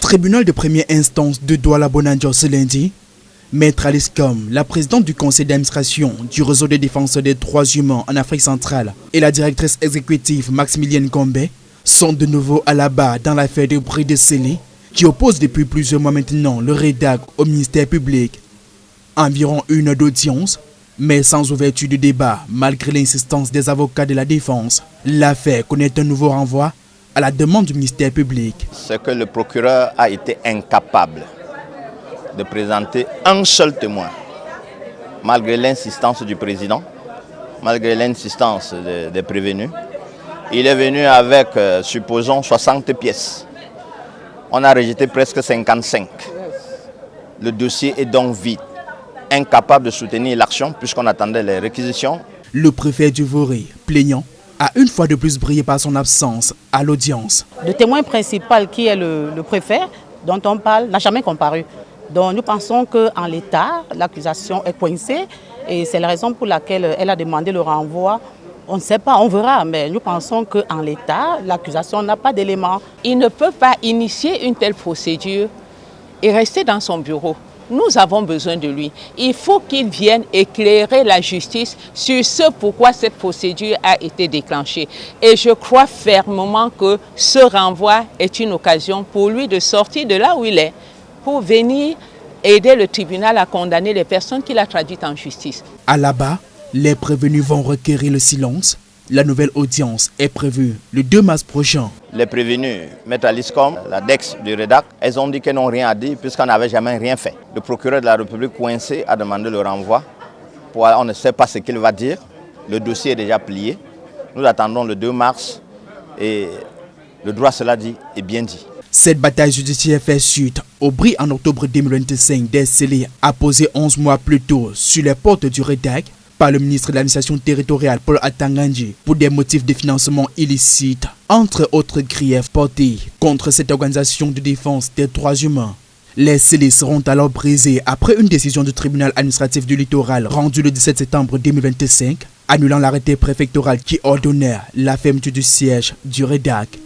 Tribunal de première instance de Douala-Bonandio ce lundi, Maître Alice Com, la présidente du conseil d'administration du réseau des défenseurs des droits humains en Afrique centrale, et la directrice exécutive Maximilienne Gombe sont de nouveau à la barre dans l'affaire de bris de scellés qui oppose depuis plusieurs mois maintenant le REDAC au ministère public. Environ une heure d'audience, mais sans ouverture de débat malgré l'insistance des avocats de la défense. L'affaire connaît un nouveau renvoi à la demande du ministère public. C'est que le procureur a été incapable de présenter un seul témoin, malgré l'insistance du président, malgré l'insistance des prévenus. Il est venu avec, supposons, 60 pièces. On a rejeté presque 55. Le dossier est donc vide, incapable de soutenir l'action puisqu'on attendait les réquisitions. Le préfet du Voré, plaignant, a une fois de plus brillé par son absence à l'audience. Le témoin principal qui est le préfet dont on parle n'a jamais comparu. Donc nous pensons qu'en l'état, l'accusation est coincée et c'est la raison pour laquelle elle a demandé le renvoi. On ne sait pas, on verra, mais nous pensons qu'en l'état, l'accusation n'a pas d'éléments. Il ne peut pas initier une telle procédure et rester dans son bureau. Nous avons besoin de lui. Il faut qu'il vienne éclairer la justice sur ce pourquoi cette procédure a été déclenchée. Et je crois fermement que ce renvoi est une occasion pour lui de sortir de là où il est, pour venir aider le tribunal à condamner les personnes qu'il a traduites en justice. À la barre, les prévenus vont requérir le silence. La nouvelle audience est prévue le 2 mars prochain. Les prévenus, Maître Alice Com, la DEX du REDAC, elles ont dit qu'elles n'ont rien à dire puisqu'on n'avait jamais rien fait. Le procureur de la République coincé a demandé le renvoi. On ne sait pas ce qu'il va dire. Le dossier est déjà plié. Nous attendons le 2 mars et le droit, cela dit, est bien dit. Cette bataille judiciaire fait suite au bris en octobre 2025 des scellés apposés 11 mois plus tôt sur les portes du REDAC par le ministre de l'administration territoriale Paul Atangandji pour des motifs de financement illicite, entre autres griefs portés contre cette organisation de défense des droits humains. Les scellés seront alors brisés après une décision du tribunal administratif du littoral rendue le 17 septembre 2025, annulant l'arrêté préfectoral qui ordonnait la fermeture du siège du REDAC.